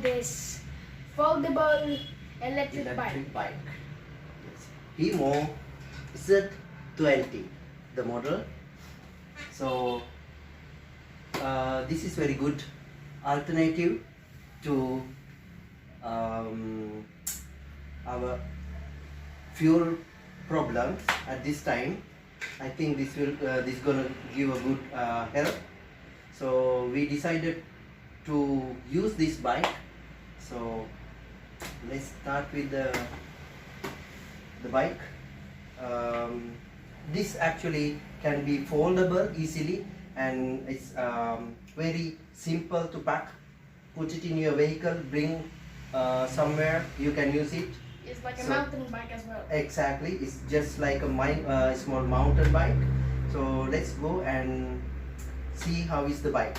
this foldable electric bike. Yes. Himo Z20, the model. So this is very good alternative to our fuel problems at this time. I think this gonna give a good help. So we decided to use this bike. So let's start with the bike. This actually can be foldable easily, and it's very simple to pack. Put it in your vehicle, bring somewhere you can use it. It's like a mountain bike as well. Exactly, it's just like a small mountain bike. So let's go and see how is the bike.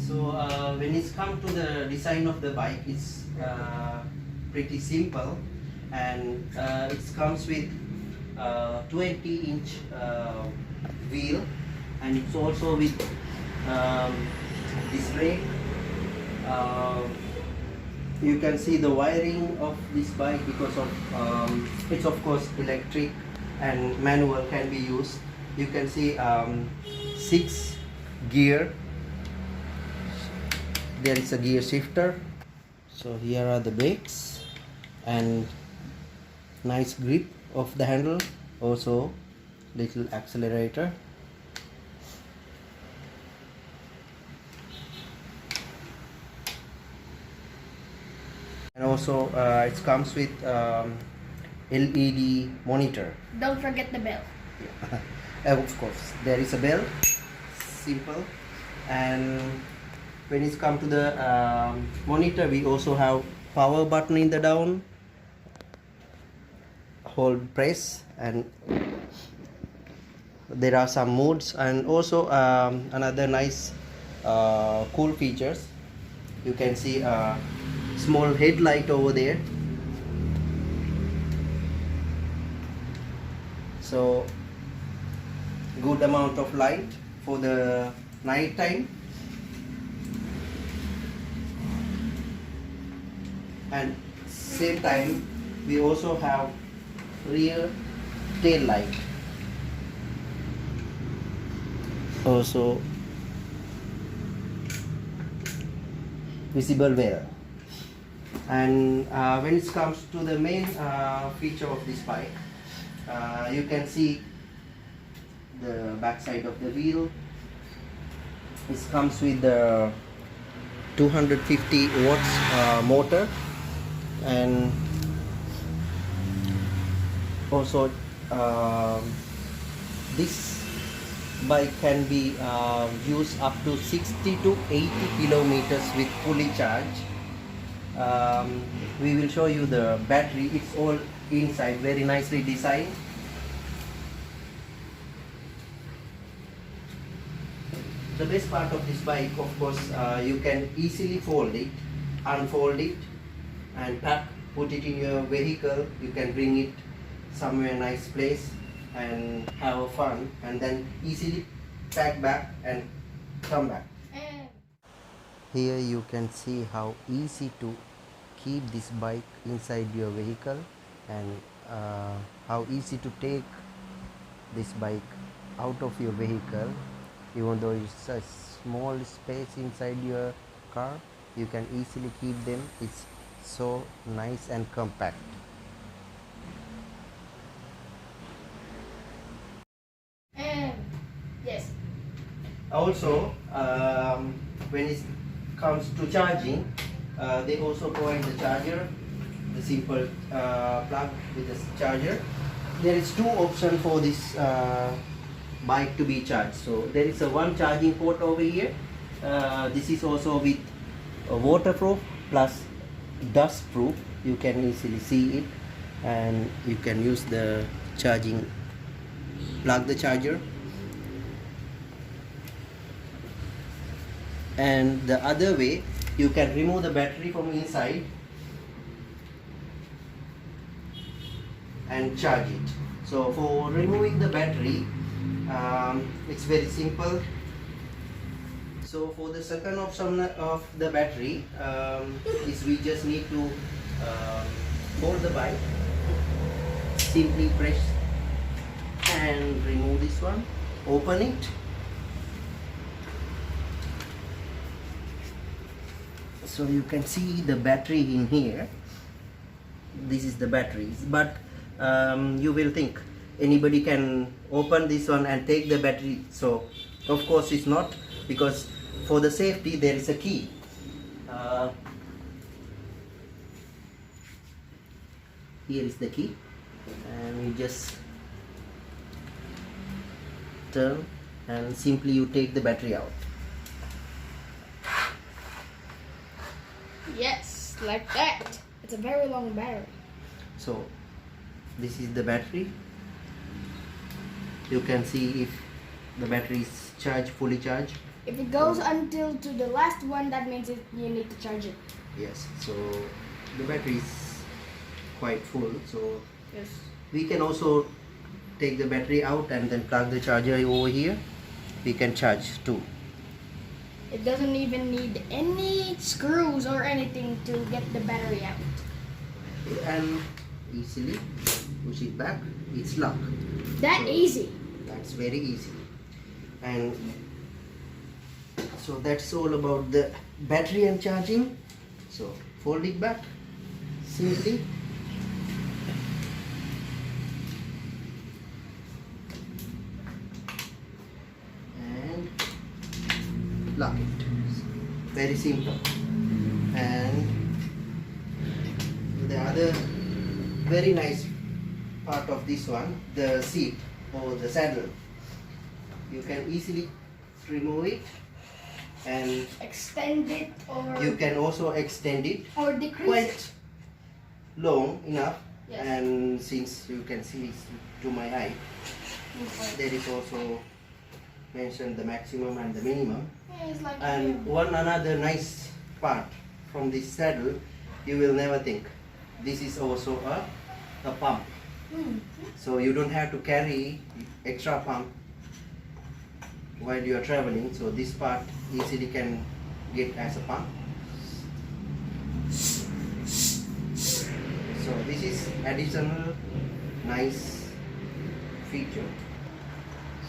So when it's come to the design of the bike, it's pretty simple, and it comes with 20-inch wheel, and it's also with this brake. You can see the wiring of this bike because of it's of course electric and manual can be used. You can see 6 gear. There is a gear shifter. So here are the brakes and nice grip of the handle, also little accelerator. And also it comes with LED monitor. Don't forget the bell. Of course, there is a bell, simple. And when it's come to the monitor, we also have power button in the down, hold, press, and there are some modes, and also another nice cool features. You can see a small headlight over there. So good amount of light for the night time. And same time we also have rear tail light, also visible well. And when it comes to the main feature of this bike, you can see the back side of the wheel. It comes with the 250 watts motor, and also this bike can be used up to 60 to 80 kilometers with fully charged. We will show you the battery. It's all inside, very nicely designed. The best part of this bike, of course, you can easily fold it, unfold it, and pack, put it in your vehicle. You can bring it somewhere nice place and have fun, and then easily pack back and come back. Here you can see how easy to keep this bike inside your vehicle, and how easy to take this bike out of your vehicle. Even though it's a small space inside your car, you can easily keep them. It's so nice and compact. And yes, Also when it comes to charging, they also provide the charger, the simple plug with the charger. There is 2 options for this bike to be charged. So there is a one charging port over here. This is also with waterproof plus dust proof. You can easily see it, and you can use the charging, plug the charger. And the other way, you can remove the battery from inside and charge it. So for removing the battery, it's very simple. So for the second option of the battery is we just need to hold the bike, simply press and remove this one, open it. So you can see the battery in here. This is the battery, but you will think anybody can open this one and take the battery. So of course it's not, because for the safety there is a key. Here is the key, and you just turn and simply you take the battery out. Yes, like that. It's a very long battery. So this is the battery. You can see if the battery is charged, fully charged. If it goes until to the last one, that means you need to charge it. Yes, so the battery is quite full, so Yes. we can also take the battery out and then plug the charger over here. We can charge too. It doesn't even need any screws or anything to get the battery out. And easily push it back, it's locked. That So easy. that's very easy. And so that's all about the battery and charging. So fold it back simply. And lock it. Very simple. And the other very nice part of this one, the seat or the saddle, you can easily remove it, and Extend it or you can also extend it decrease quite it. long enough. Yes. And since you can see to my eye, there is also mentioned the maximum and the minimum. Yeah, it's like And one another nice part from this saddle, you will never think, this is also a pump. So you don't have to carry extra pump while you are traveling. So this part easily can get as a pump. So this is additional nice feature.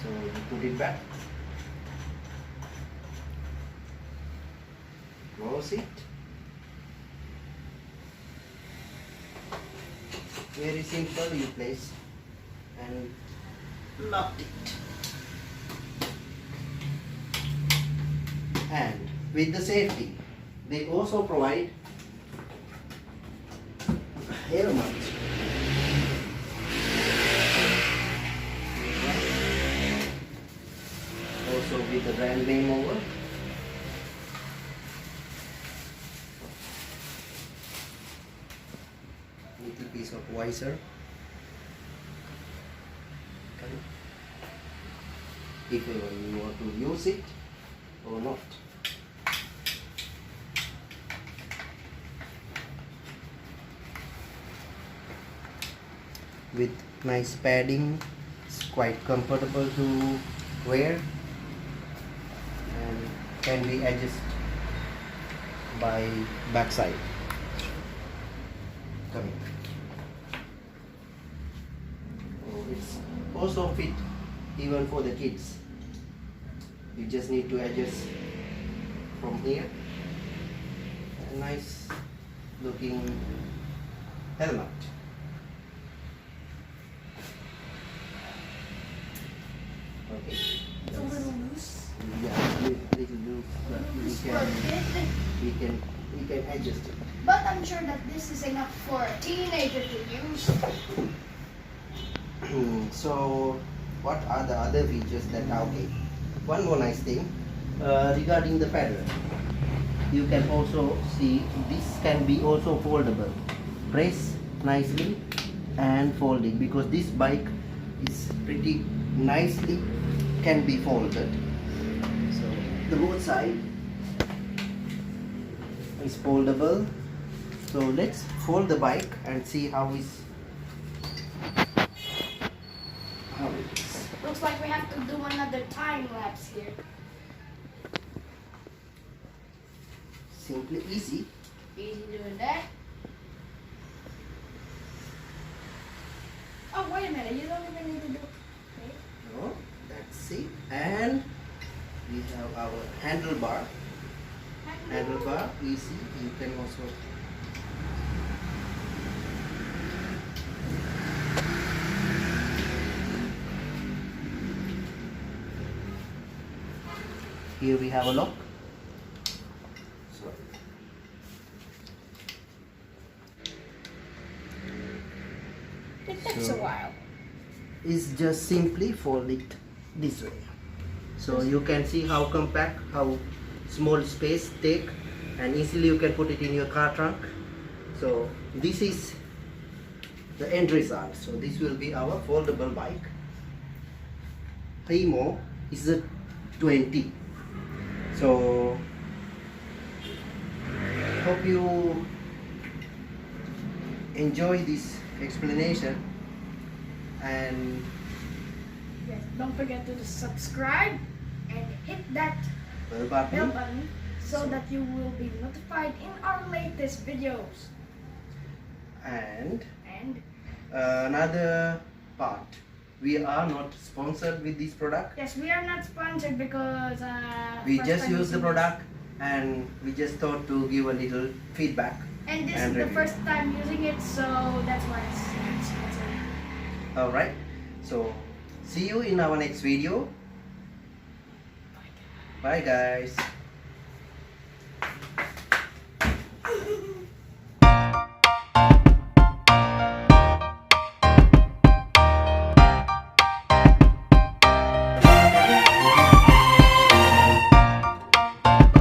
So you put it back, close it. Very simple, you place and lock it. And with the safety, they also provide helmet. Also with the brand name over. Little piece of visor. If you want to use it or not. With nice padding, it's quite comfortable to wear and can be adjusted by backside. Coming. Oh, it's also fit even for the kids. You just need to adjust from here. A nice looking helmet. Okay. It's a little loose. Yeah, little loose, but we can adjust it. But I'm sure that this is enough for a teenager to use. So what are the other features that are okay? One more nice thing regarding the pedal. You can also see this can be also foldable. Press nicely and fold it, because this bike is pretty nicely can be folded. So the both side is foldable. So let's fold the bike and see how it is. Looks like we have to do another time lapse here. simply easy. Easy doing that. Oh, wait a minute. You don't even need to do. Okay. No, that's it. And we have our handlebar. Handlebar, easy. You can also here we have a lock. So It takes So- a while. it's just simply fold it this way. So you can see how compact, how small space take, and easily you can put it in your car trunk. So this is the end result. So this will be our foldable bike. Himo is a 20. So hope you enjoy this explanation, and Yes. Don't forget to subscribe and hit that bell bell button. button so that you will be notified in our latest videos. And And another part, we are not sponsored with this product. yes, we are not sponsored because We first just time use the using product and we just thought to give a little feedback. this. And this and is the review. first time using it, so that's why it's not sponsored. Alright, so see you in our next video. Bye guys.